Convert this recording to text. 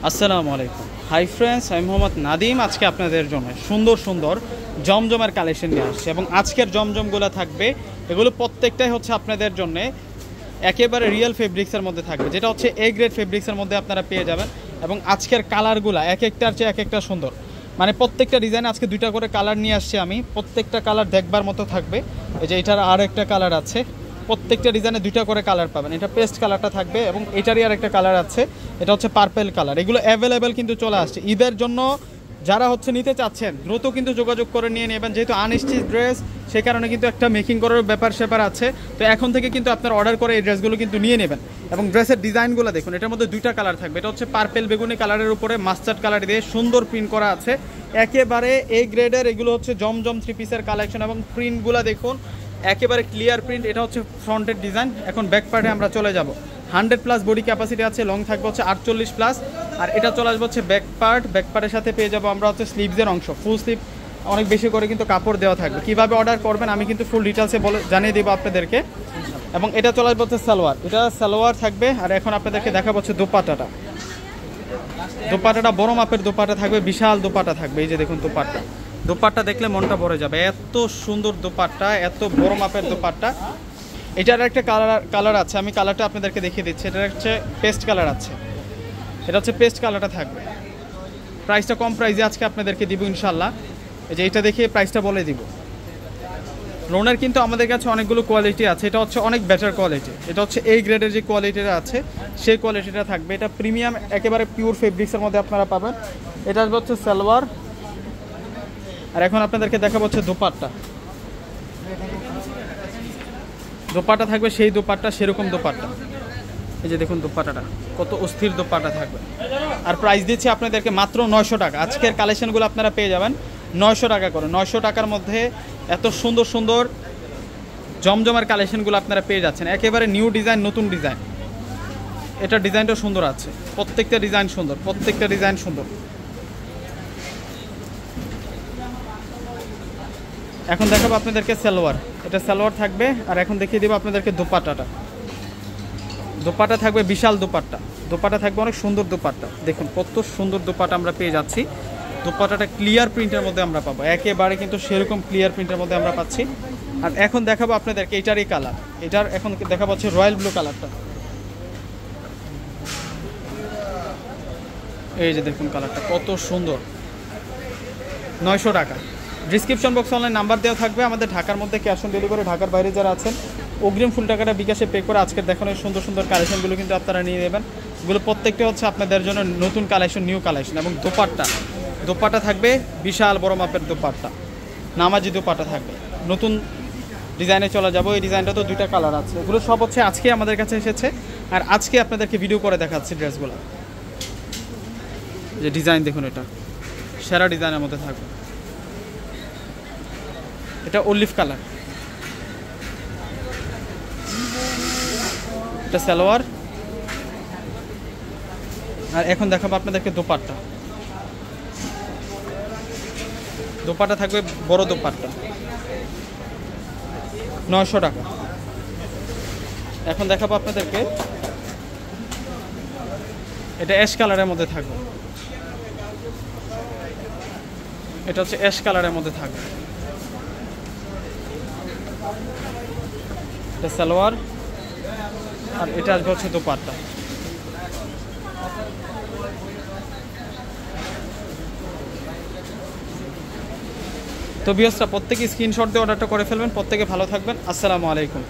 আসসালামু আলাইকুম। Hi friends, আমি মোহাম্মদ নাদিম। আজকে আপনাদের জন্য সুন্দর সুন্দর জমজমের কালেকশন নিয়ে আসছি এবং আজকের জমজমগুলো থাকবে, এগুলো প্রত্যেকটাই হচ্ছে আপনাদের জন্য একেবারে রিয়েল ফেব্রিক্সের মধ্যে থাকবে, যেটা হচ্ছে এ গ্রেড ফেব্রিক্সের মধ্যে আপনারা পেয়ে যাবেন। এবং আজকের কালারগুলো এক একটার চেয়ে এক একটা সুন্দর, মানে প্রত্যেকটা ডিজাইনে আজকে দুইটা করে কালার নিয়ে আসছি আমি। প্রত্যেকটা কালার দেখবার মতো থাকবে। এই যে এটার আর একটা কালার আছে, প্রত্যেকটা ডিজাইনে দুইটা করে কালার পাবেন। এটা পেস্ট কালারটা থাকবে এবং এটারই আর একটা কালার আছে, এটা হচ্ছে পার্পেল কালার। এগুলো অ্যাভেলেবেল কিন্তু চলে আসছে ঈদের জন্য। যারা হচ্ছে নিতে চাচ্ছেন দ্রুত কিন্তু যোগাযোগ করে নিয়ে নেবেন, যেহেতু আনস্টিচ ড্রেস, সেই কারণে কিন্তু একটা মেকিং করার ব্যাপার স্যাপার আছে। তো এখন থেকে কিন্তু আপনার অর্ডার করে এই ড্রেসগুলো কিন্তু নিয়ে নেবেন। এবং ড্রেসের ডিজাইনগুলো দেখুন, এটার মধ্যে দুইটা কালার থাকবে। এটা হচ্ছে পার্পেল বেগুনি কালারের উপরে মাস্টার্ড কালার দিয়ে সুন্দর প্রিন্ট করা আছে, একেবারে এ গ্রেডের। এগুলো হচ্ছে জমজম থ্রি পিসের কালেকশন এবং প্রিন্টগুলো দেখুন একেবারে ক্লিয়ার প্রিন্ট। এটা হচ্ছে ফ্রন্টের ডিজাইন। এখন ব্যাক পার্টে আমরা চলে যাব। 100+ বডি ক্যাপাসিটি আছে, লং থাকবে হচ্ছে 48+। আর এটা চলে আসবে হচ্ছে ব্যাক পার্ট। ব্যাক পার্টের সাথে পেয়ে যাবো আমরা হচ্ছে স্লিভসের অংশ, ফুল স্লিভ অনেক বেশি করে কিন্তু কাপড় দেওয়া থাকবে। কীভাবে অর্ডার করবেন আমি কিন্তু ফুল ডিটেলসে জানিয়ে দেবো আপনাদেরকে। এবং এটা চলে আসবে হচ্ছে সালোয়ার, এটা সালোয়ার থাকবে। আর এখন আপনাদেরকে দেখাবো হচ্ছে দোপাট্টাটা। দোপাট্টাটা বড় মাপের দোপাট্টা থাকবে, বিশাল দোপাট্টা থাকবে। এই যে দেখুন দোপাট্টা, দোপাট্টা দেখলে মনটা ভরে যাবে, এত সুন্দর দোপাট্টা, এত বড় মাপের দোপাট্টা। এটার একটা কালার আছে, আমি কালারটা আপনাদেরকে দেখিয়ে দিচ্ছি। এটা হচ্ছে পেস্ট কালার আছে, এটা হচ্ছে পেস্ট কালারটা থাকবে। প্রাইসটা কম প্রাইসে আজকে আপনাদেরকে দিব ইনশাল্লাহ। এই যে এটা দেখে প্রাইসটা বলে দিব। লোনের কিন্তু আমাদের কাছে অনেকগুলো কোয়ালিটি আছে, এটা হচ্ছে অনেক বেটার কোয়ালিটি। এটা হচ্ছে এই গ্রেডের যে কোয়ালিটিটা আছে সেই কোয়ালিটিটা থাকবে। এটা প্রিমিয়াম একেবারে পিওর ফেব্রিক্সের মধ্যে আপনারা পাবেন। এটা হচ্ছে সালোয়ার। আর এখন আপনাদেরকে দেখাবো হচ্ছে দোপাট্টা। দোপাট্টা থাকবে সেই দোপাট্টা, সেরকম দোপাট্টা। এই যে দেখুন দোপাট্টাটা কত অস্থির দোপাট্টা থাকবে। আর প্রাইস দিচ্ছি আপনাদেরকে মাত্র 900 টাকা। আজকের কালেকশনগুলো আপনারা পেয়ে যাবেন 900 টাকা করে। 900 টাকার মধ্যে এত সুন্দর সুন্দর জমজমার কালেকশনগুলো আপনারা পেয়ে যাচ্ছেন, একেবারে নিউ ডিজাইন, নতুন ডিজাইন। এটা ডিজাইনটাও সুন্দর আছে, প্রত্যেকটা ডিজাইন সুন্দর, প্রত্যেকটা ডিজাইন সুন্দর। এখন দেখাবো আপনাদেরকে সালোয়ার, এটা সালোয়ার থাকবে। আর এখন দেখিয়ে দেবো আপনাদেরকে দোপাট্টাটা। দোপাট্টা থাকবে বিশাল দোপাট্টা, দোপাট্টা থাকবে অনেক সুন্দর দোপাট্টা। দেখুন কত সুন্দর দোপাট্টা আমরা পেয়ে যাচ্ছি। দোপাট্টাটা ক্লিয়ার প্রিন্টের মধ্যে আমরা পাবো, একেবারে কিন্তু সেরকম ক্লিয়ার প্রিন্টের মধ্যে আমরা পাচ্ছি। আর এখন দেখাবো আপনাদেরকে এটারই কালার, এটার এখন দেখাবো হচ্ছে রয়্যাল ব্লু কালারটা। এই যে দেখুন কালারটা কত সুন্দর। 900 টাকা। ডিসক্রিপশন বক্সে অনলাইন নাম্বার দেওয়া থাকবে। আমাদের ঢাকার মধ্যে ক্যাশ অন ডেলিভারি, ঢাকার বাইরে যারা আছেন অগ্রিম ফুল টাকাটা বিকাশে পে করে আজকের দেখানো সুন্দর সুন্দর কালেকশনগুলো কিন্তু আপনারা নিয়ে নেবেন। এগুলো প্রত্যেকটা হচ্ছে আপনাদের জন্য নতুন কালেকশন, নিউ কালেকশন। এবং দোপাট্টা, দোপাট্টা থাকবে বিশাল বড় মাপের দোপাট্টা, নামাজি দোপাট্টা থাকবে। নতুন ডিজাইনে চলে যাবো। এই ডিজাইনটা তো দুইটা কালার আছে, এগুলো সব হচ্ছে আজকে আমাদের কাছে এসেছে। আর আজকে আপনাদেরকে ভিডিও করে দেখাচ্ছি ড্রেসগুলো। যে ডিজাইন দেখুন, এটা সেরা ডিজাইনের মধ্যে থাকবে। এটা অলিভ কালার, এটা সালোয়ার। আর এখন দেখাবো আপনাদেরকে দোপাট্টা। দোপাট্টা থাকবে বড় দোপাট্টা, 900 টাকা। এখন দেখাবো আপনাদেরকে এটা অ্যাশ কালারের মধ্যে থাকবে, এটা হচ্ছে অ্যাশ কালারের মধ্যে থাকবে। এটা সালোয়ার। আর এটা আসবে হচ্ছে দোপাট্টা। তো ভিউয়ার্সরা প্রত্যেকে স্ক্রিনশট দিয়ে অর্ডারটা করে ফেলবেন। প্রত্যেকে ভালো থাকবেন। আসসালামু আলাইকুম।